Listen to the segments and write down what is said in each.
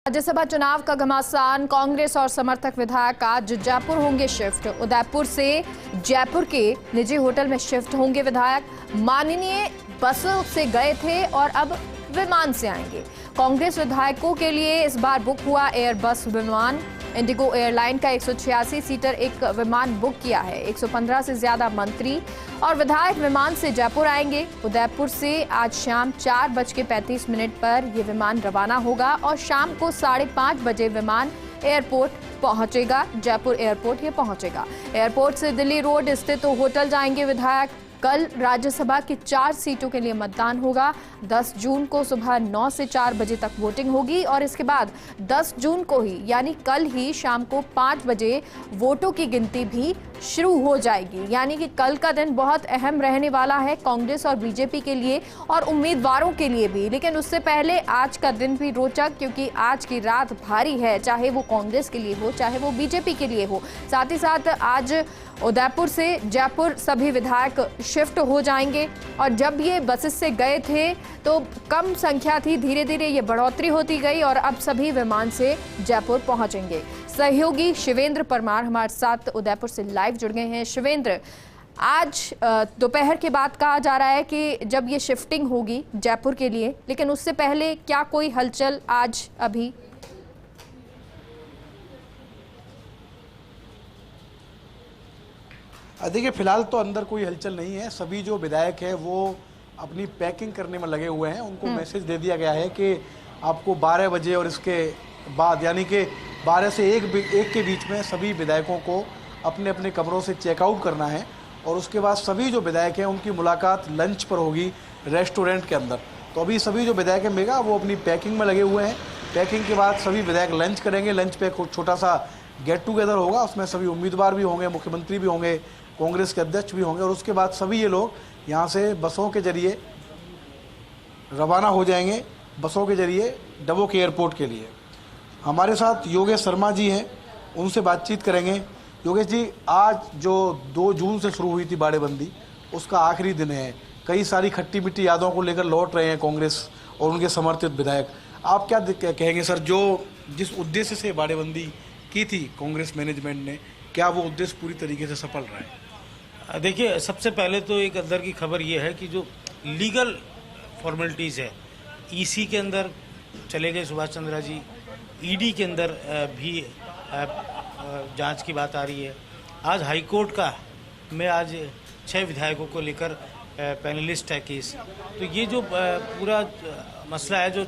राज्यसभा चुनाव का घमासान, कांग्रेस और समर्थक विधायक आज जयपुर होंगे शिफ्ट। उदयपुर से जयपुर के निजी होटल में शिफ्ट होंगे विधायक। माननीय बसों से गए थे और अब विमान से आएंगे। कांग्रेस विधायकों के लिए इस बार बुक हुआ एयर बस विमान। इंडिगो एयरलाइन का 186 सीटर एक विमान बुक किया है। 115 से ज्यादा मंत्री और विधायक विमान से जयपुर आएंगे। उदयपुर से आज शाम 4:35 पर यह विमान रवाना होगा और शाम को 5:30 बजे विमान एयरपोर्ट पहुंचेगा। जयपुर एयरपोर्ट ये पहुंचेगा। एयरपोर्ट से दिल्ली रोड स्थित होटल जाएंगे विधायक। कल राज्यसभा की 4 सीटों के लिए मतदान होगा। 10 जून को सुबह 9 से 4 बजे तक वोटिंग होगी और इसके बाद 10 जून को ही यानी कल ही शाम को 5 बजे वोटों की गिनती भी शुरू हो जाएगी। यानी कि कल का दिन बहुत अहम रहने वाला है कांग्रेस और बीजेपी के लिए और उम्मीदवारों के लिए भी। लेकिन उससे पहले आज का दिन भी रोचक, क्योंकि आज की रात भारी है, चाहे वो कांग्रेस के लिए हो चाहे वो बीजेपी के लिए हो। साथ ही साथ आज उदयपुर से जयपुर सभी विधायक शिफ्ट हो जाएंगे और जब ये बसेस से गए थे तो कम संख्या थी, धीरे धीरे ये बढ़ोतरी होती गई और अब सभी विमान से जयपुर पहुंचेंगे। सहयोगी शिवेंद्र परमार हमारे साथ उदयपुर से लाइव जुड़ गए हैं। शिवेंद्र, आज दोपहर के बाद कहा जा रहा है कि जब ये शिफ्टिंग होगी जयपुर के लिए, लेकिन उससे पहले क्या कोई हलचल आज अभी? देखिए, फिलहाल तो अंदर कोई हलचल नहीं है। सभी जो विधायक है वो अपनी पैकिंग करने में लगे हुए हैं। उनको मैसेज दे दिया गया है कि आपको 12 बजे और इसके बाद यानी कि 12 से 1 के बीच में सभी विधायकों को अपने अपने कमरों से चेकआउट करना है और उसके बाद सभी जो विधायक हैं उनकी मुलाकात लंच पर होगी रेस्टोरेंट के अंदर। तो अभी सभी जो विधायक हैं मेगा वो अपनी पैकिंग में लगे हुए हैं। पैकिंग के बाद सभी विधायक लंच करेंगे। लंच पे एक छोटा सा गेट टुगेदर होगा, उसमें सभी उम्मीदवार भी होंगे, मुख्यमंत्री भी होंगे, कांग्रेस के अध्यक्ष भी होंगे और उसके बाद सभी ये लोग यहाँ से बसों के जरिए रवाना हो जाएंगे, बसों के जरिए डबोक एयरपोर्ट के लिए। हमारे साथ योगेश शर्मा जी हैं, उनसे बातचीत करेंगे। योगेश जी, आज जो 2 जून से शुरू हुई थी बाड़ेबंदी, उसका आखिरी दिन है। कई सारी खट्टी मिट्टी यादों को लेकर लौट रहे हैं कांग्रेस और उनके समर्थित विधायक। आप क्या कहेंगे सर, जो जिस उद्देश्य से बाड़ेबंदी की थी कांग्रेस मैनेजमेंट ने, क्या वो उद्देश्य पूरी तरीके से सफल रहा है? देखिए, सबसे पहले तो एक अंदर की खबर ये है कि जो लीगल फॉर्मेलिटीज़ है, ईसी के अंदर चले गए सुभाष चंद्रा जी, ईडी के अंदर भी जांच की बात आ रही है। आज हाई कोर्ट का में आज 6 विधायकों को लेकर पैनलिस्ट है केस। तो ये जो पूरा मसला है, जो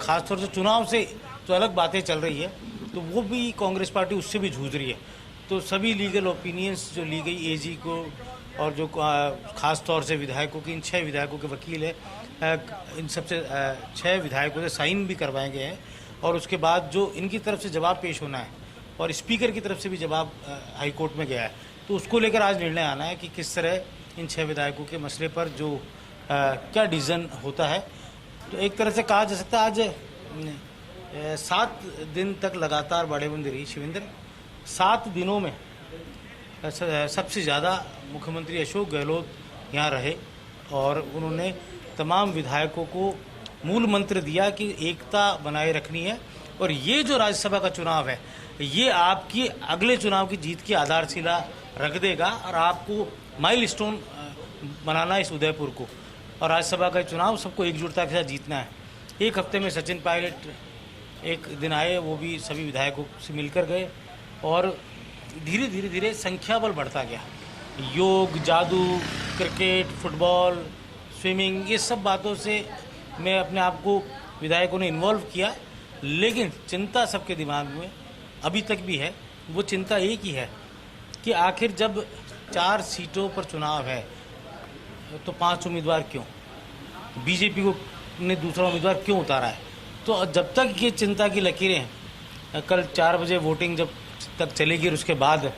खासतौर से चुनाव से जो अलग बातें चल रही है, तो वो भी कांग्रेस पार्टी उससे भी जूझ रही है। तो सभी लीगल ओपिनियंस जो ली गई एजी को और जो खास तौर से विधायकों की, इन 6 विधायकों के वकील है, इन सबसे 6 विधायकों से साइन भी करवाए गए हैं और उसके बाद जो इनकी तरफ से जवाब पेश होना है और स्पीकर की तरफ से भी जवाब हाई कोर्ट में गया है, तो उसको लेकर आज निर्णय आना है कि किस तरह इन 6 विधायकों के मसले पर जो क्या डिसीजन होता है। तो एक तरह से कहा जा सकता है आज 7 दिन तक लगातार बाड़ेबंदी रही शिवेंद्र। 7 दिनों में सबसे ज़्यादा मुख्यमंत्री अशोक गहलोत यहाँ रहे और उन्होंने तमाम विधायकों को मूल मंत्र दिया कि एकता बनाए रखनी है और ये जो राज्यसभा का चुनाव है ये आपकी अगले चुनाव की जीत की आधारशिला रख देगा और आपको माइलस्टोन बनाना है इस उदयपुर को। और राज्यसभा का चुनाव सबको एकजुटता के साथ जीतना है। एक हफ्ते में सचिन पायलट एक दिन आए, वो भी सभी विधायकों से मिलकर गए और धीरे धीरे संख्या बल बढ़ता गया। योग, जादू, क्रिकेट, फुटबॉल, स्विमिंग, ये सब बातों से मैं अपने आप को विधायकों ने इन्वॉल्व किया। लेकिन चिंता सबके दिमाग में अभी तक भी है। वो चिंता एक ही है कि आखिर जब 4 सीटों पर चुनाव है तो 5 उम्मीदवार क्यों, बीजेपी को ने दूसरा उम्मीदवार क्यों उतारा है। तो जब तक ये चिंता की लकीरें, कल 4 बजे वोटिंग जब तक चलेगी और उसके बाद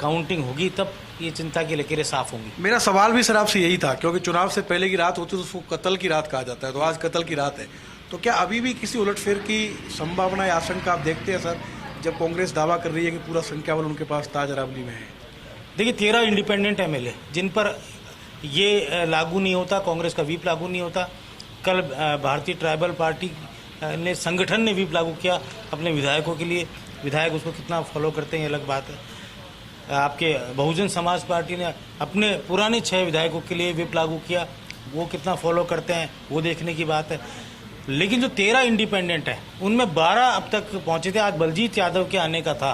काउंटिंग होगी, तब ये चिंता की लकीरें साफ होंगी। मेरा सवाल भी सर आपसे यही था, क्योंकि चुनाव से पहले की रात होती है तो उसको कत्ल की रात कहा जाता है, तो आज कत्ल की रात है। तो क्या अभी भी किसी उलटफेर की संभावना या आशंका आप देखते हैं सर, जब कांग्रेस दावा कर रही है कि पूरा संख्या बल उनके पास ताज अरावली में है? देखिए, 13 इंडिपेंडेंट एमएलए जिन पर ये लागू नहीं होता, कांग्रेस का व्हीप लागू नहीं होता। कल भारतीय ट्राइबल पार्टी ने संगठन ने व्हिप लागू किया अपने विधायकों के लिए। विधायक उसको कितना फॉलो करते हैं ये अलग बात है। आपके बहुजन समाज पार्टी ने अपने पुराने 6 विधायकों के लिए व्हिप लागू किया, वो कितना फॉलो करते हैं वो देखने की बात है। लेकिन जो 13 इंडिपेंडेंट हैं उनमें 12 अब तक पहुंचे थे। आज बलजीत यादव के आने का था,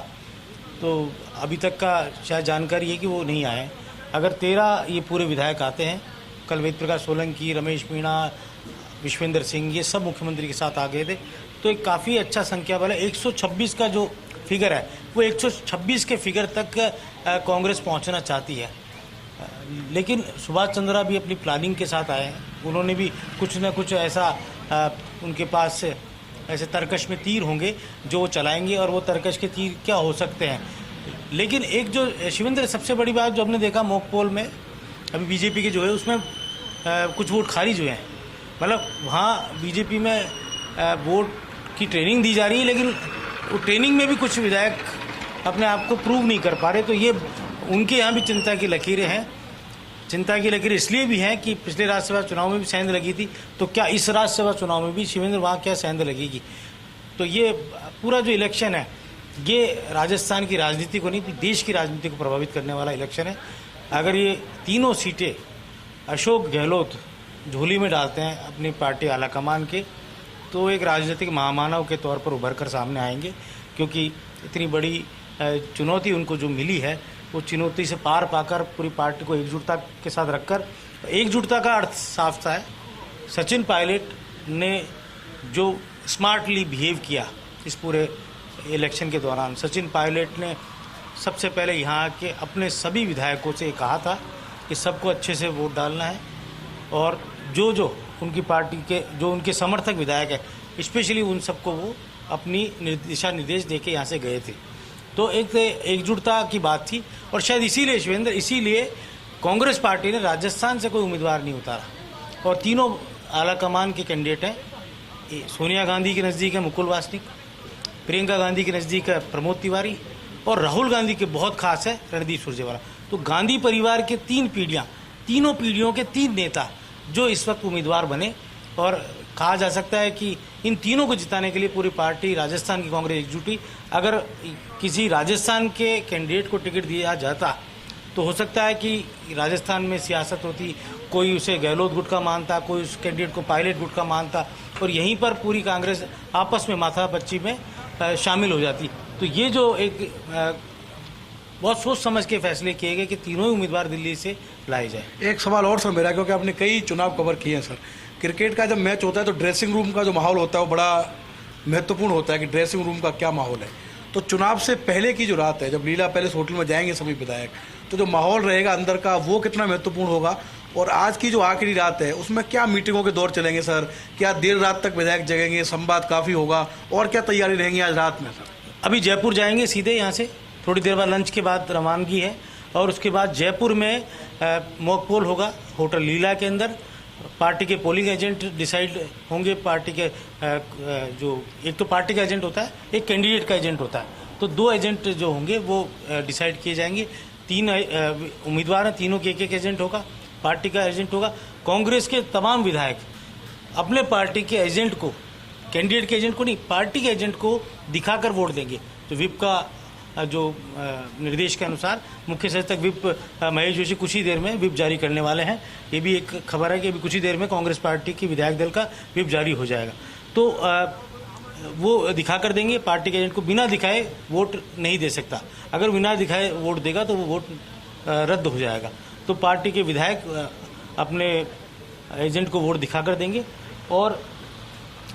तो अभी तक का शायद जानकारी है कि वो नहीं आए। अगर 13 ये पूरे विधायक आते हैं, कल वेद प्रकाश सोलंकी, रमेश मीणा, विश्वेंद्र सिंह, ये सब मुख्यमंत्री के साथ आ गए थे, तो एक काफ़ी अच्छा संख्या बल है। 126 का जो फिगर है वो 126 के फिगर तक कांग्रेस पहुंचना चाहती है। लेकिन सुभाष चंद्रा भी अपनी प्लानिंग के साथ आए हैं। उन्होंने भी कुछ न कुछ ऐसा उनके पास ऐसे तरकश में तीर होंगे जो वो चलाएंगे, और वो तरकश के तीर क्या हो सकते हैं। लेकिन एक जो शिवेंद्र, सबसे बड़ी बात जो हमने देखा मॉक पोल में अभी बीजेपी के जो है उसमें कुछ वोट खारिज हुए हैं। मतलब वहाँ बीजेपी में वोट की ट्रेनिंग दी जा रही है, लेकिन वो ट्रेनिंग में भी कुछ विधायक अपने आप को प्रूव नहीं कर पा रहे। तो ये उनके यहाँ भी चिंता की लकीरें हैं। चिंता की लकीरें इसलिए भी हैं कि पिछले राज्यसभा चुनाव में भी सेंध लगी थी, तो क्या इस राज्यसभा चुनाव में भी शिवेंद्र वहाँ क्या सेंध लगेगी। तो ये पूरा जो इलेक्शन है ये राजस्थान की राजनीति को नहीं, देश की राजनीति को प्रभावित करने वाला इलेक्शन है। अगर ये तीनों सीटें अशोक गहलोत झोली में डालते हैं अपनी पार्टी आलाकमान के, तो एक राजनीतिक महामानव के तौर पर उभर कर सामने आएंगे। क्योंकि इतनी बड़ी चुनौती उनको जो मिली है, वो चुनौती से पार पाकर पूरी पार्टी को एकजुटता के साथ रखकर, एकजुटता का अर्थ साफ सा है। सचिन पायलट ने जो स्मार्टली बिहेव किया इस पूरे इलेक्शन के दौरान, सचिन पायलट ने सबसे पहले यहाँ के अपने सभी विधायकों से कहा था कि सबको अच्छे से वोट डालना है, और जो उनकी पार्टी के जो उनके समर्थक विधायक हैं स्पेशली उन सबको वो अपनी दिशा निर्देश दे के यहाँ से गए थे। तो एक एकजुटता की बात थी, और शायद इसीलिए शिवेंद्र, इसीलिए कांग्रेस पार्टी ने राजस्थान से कोई उम्मीदवार नहीं उतारा, और तीनों आलाकमान के कैंडिडेट हैं। सोनिया गांधी के नज़दीक है मुकुल वासनिक, प्रियंका गांधी के नज़दीक है प्रमोद तिवारी, और राहुल गांधी के बहुत खास है रणदीप सुरजेवाला। तो गांधी परिवार के 3 पीढ़ियाँ, तीनों पीढ़ियों के 3 नेता जो इस वक्त उम्मीदवार बने, और कहा जा सकता है कि इन तीनों को जिताने के लिए पूरी पार्टी राजस्थान की कांग्रेस एकजुटी। अगर किसी राजस्थान के कैंडिडेट को टिकट दिया जाता तो हो सकता है कि राजस्थान में सियासत होती, कोई उसे गहलोत गुट का मानता, कोई उस कैंडिडेट को पायलट गुट का मानता, और यहीं पर पूरी कांग्रेस आपस में माथापच्ची में शामिल हो जाती। तो ये जो एक बहुत सोच समझ के फैसले किए गए कि तीनों ही उम्मीदवार दिल्ली से लाए जाए। एक सवाल और सर मेरा, क्योंकि आपने कई चुनाव कवर किए हैं सर, क्रिकेट का जब मैच होता है तो ड्रेसिंग रूम का जो माहौल होता है वो बड़ा महत्वपूर्ण होता है कि ड्रेसिंग रूम का क्या माहौल है। तो चुनाव से पहले की जो रात है, जब लीला पैलेस होटल में जाएंगे सभी विधायक, तो जो माहौल रहेगा अंदर का वो कितना महत्वपूर्ण होगा। और आज की जो आखिरी रात है उसमें क्या मीटिंगों के दौर चलेंगे सर, क्या देर रात तक विधायक जगेंगे, संवाद काफ़ी होगा, और क्या तैयारी रहेंगी आज रात में सर? अभी जयपुर जाएंगे सीधे, यहाँ से थोड़ी देर बाद लंच के बाद रवानगी है, और उसके बाद जयपुर में मॉक पोल होगा होटल लीला के अंदर। पार्टी के पोलिंग एजेंट डिसाइड होंगे। पार्टी के जो एक तो पार्टी का एजेंट होता है, एक कैंडिडेट का एजेंट होता है, तो 2 एजेंट जो होंगे वो डिसाइड किए जाएंगे। 3 उम्मीदवार हैं, तीनों के एक एजेंट होगा, पार्टी का एजेंट होगा। कांग्रेस के तमाम विधायक अपने पार्टी के एजेंट को, कैंडिडेट के एजेंट को नहीं, पार्टी के एजेंट को दिखाकर वोट देंगे। तो व्हिप का जो निर्देश के अनुसार मुख्य सचेतक व्हिप महेश जोशी कुछ ही देर में व्हिप जारी करने वाले हैं। ये भी एक खबर है कि अभी कुछ ही देर में कांग्रेस पार्टी की विधायक दल का व्हिप जारी हो जाएगा। तो वो दिखा कर देंगे। पार्टी के एजेंट को बिना दिखाए वोट नहीं दे सकता, अगर बिना दिखाए वोट देगा तो वो वोट रद्द हो जाएगा। तो पार्टी के विधायक अपने एजेंट को वोट दिखा कर देंगे, और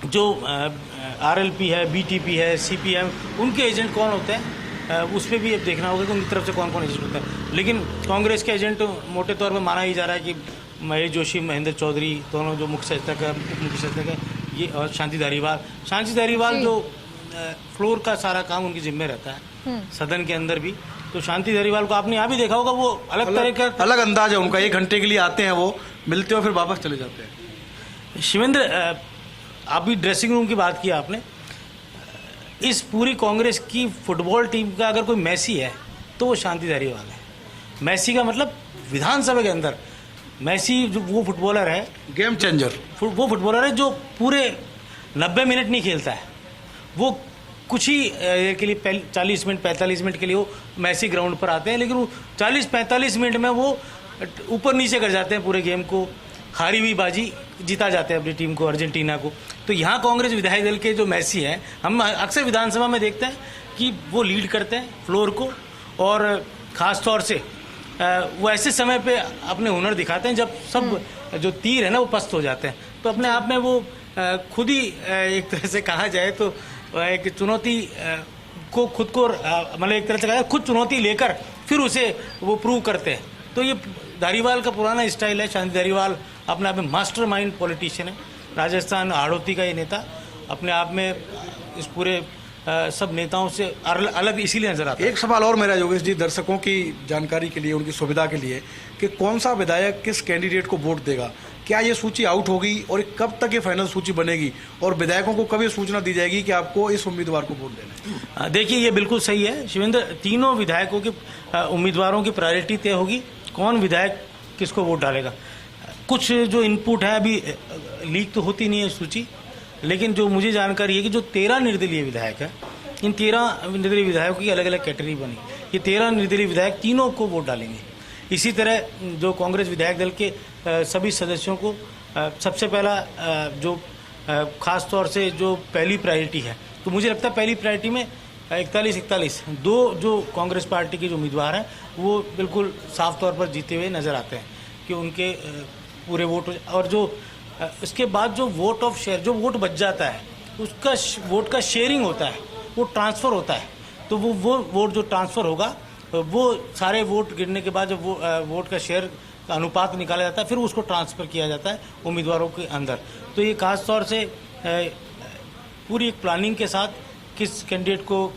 जो आरएलपी है, बीटीपी है, सीपीएम, उनके एजेंट कौन होते हैं उस पर भी अब देखना होगा कि उनकी तरफ से कौन कौन एजेंट होता है। लेकिन कांग्रेस के एजेंट मोटे तौर पर माना ही जा रहा है कि महेश जोशी, महेंद्र चौधरी, दोनों जो मुख्य सचेतक है, मुख्य सचेतक है, ये, और शांति धारीवाल जो फ्लोर का सारा काम उनकी जिम्मे रहता है सदन के अंदर भी। तो शांति धारीवाल को आपने यहाँ भी देखा होगा, वो अलग तरह का अलग अंदाज है उनका। 1 घंटे के लिए आते हैं, वो मिलते हैं फिर वापस चले जाते हैं। शिवेंद्र, अभी ड्रेसिंग रूम की बात की आपने, इस पूरी कांग्रेस की फुटबॉल टीम का अगर कोई मैसी है तो वो शांति धारीवाल है। मैसी का मतलब विधानसभा के अंदर मैसी जो वो फुटबॉलर है, गेम चेंजर, वो फुटबॉलर है जो पूरे 90 मिनट नहीं खेलता है, वो कुछ ही के लिए 40 मिनट 45 मिनट के लिए वो मैसी ग्राउंड पर आते हैं, लेकिन वो 40-45 मिनट में वो ऊपर नीचे कर जाते हैं पूरे गेम को, हारी हुई बाजी जीता जाते हैं अपनी टीम को, अर्जेंटीना को। तो यहाँ कांग्रेस विधायक दल के जो मैसी हैं, हम अक्सर विधानसभा में देखते हैं कि वो लीड करते हैं फ्लोर को, और ख़ास तौर से वो ऐसे समय पे अपने हुनर दिखाते हैं जब सब जो तीर है ना वो पस्त हो जाते हैं। तो अपने आप में वो खुद ही एक तरह से कहा जाए तो एक चुनौती को खुद को मतलब एक तरह से कहा खुद चुनौती लेकर फिर उसे वो प्रूव करते हैं। तो ये धारीवाल का पुराना स्टाइल है। शांति धारीवाल अपने आप में मास्टरमाइंड पॉलिटिशियन है, राजस्थान हाड़ौती का ये नेता अपने आप में इस पूरे सब नेताओं से अलग इसीलिए नजर आता है। एक सवाल और मेरा योगेश जी, दर्शकों की जानकारी के लिए, उनकी सुविधा के लिए, कि कौन सा विधायक किस कैंडिडेट को वोट देगा, क्या ये सूची आउट होगी और कब तक ये फाइनल सूची बनेगी, और विधायकों को कब ये सूचना दी जाएगी कि आपको इस उम्मीदवार को वोट देना है? देखिए, ये बिल्कुल सही है शिवेंद्र, तीनों विधायकों के उम्मीदवारों की प्रायोरिटी तय होगी, कौन विधायक किसको वोट डालेगा। कुछ जो इनपुट है अभी लीक तो होती नहीं है सूची, लेकिन जो मुझे जानकारी है कि जो 13 निर्दलीय विधायक है, इन 13 निर्दलीय विधायकों की अलग अलग कैटेगरी बनी। ये 13 निर्दलीय विधायक तीनों को वोट डालेंगे। इसी तरह जो कांग्रेस विधायक दल के सभी सदस्यों को सबसे पहला जो खास तौर से जो पहली प्रायोरिटी है, तो मुझे लगता है पहली प्रायोरिटी में 41-41 दो जो कांग्रेस पार्टी के जो उम्मीदवार हैं वो बिल्कुल साफ तौर पर जीते हुए नजर आते हैं कि उनके पूरे वोट। और जो इसके बाद जो वोट ऑफ शेयर, जो वोट बच जाता है उसका वोट का शेयरिंग होता है, वो ट्रांसफ़र होता है। तो वो वोट जो ट्रांसफ़र होगा, वो सारे वोट गिरने के बाद जब वो वोट का शेयर का अनुपात निकाला जाता है, फिर उसको ट्रांसफ़र किया जाता है उम्मीदवारों के अंदर। तो ये खास तौर से पूरी एक प्लानिंग के साथ किस कैंडिडेट को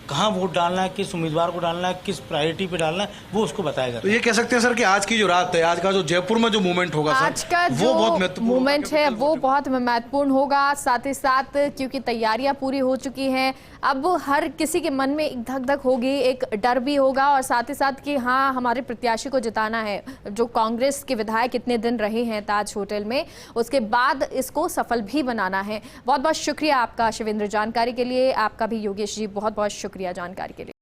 कहाँ वोट डालना है, किस उम्मीदवार को डालना है, किस प्रायोरिटी पे डालना है, वो उसको बताया जाता है। तो ये कह सकते हैं सर कि आज की जो रात है, आज का जो जयपुर में जो मूवमेंट होगा आज का जो मूवमेंट है वो बहुत महत्वपूर्ण होगा। साथ ही साथ क्योंकि तैयारियां पूरी हो चुकी हैं, अब हर किसी के मन में एक धक धक होगी, एक डर भी होगा, और साथ ही साथ कि हाँ हमारे प्रत्याशी को जिताना है। जो कांग्रेस के विधायक इतने दिन रहे हैं ताज होटल में, उसके बाद इसको सफल भी बनाना है। बहुत बहुत शुक्रिया आपका शिवेंद्र जानकारी के लिए। आपका भी योगेश जी बहुत बहुत शुक्रिया जानकारी के लिए।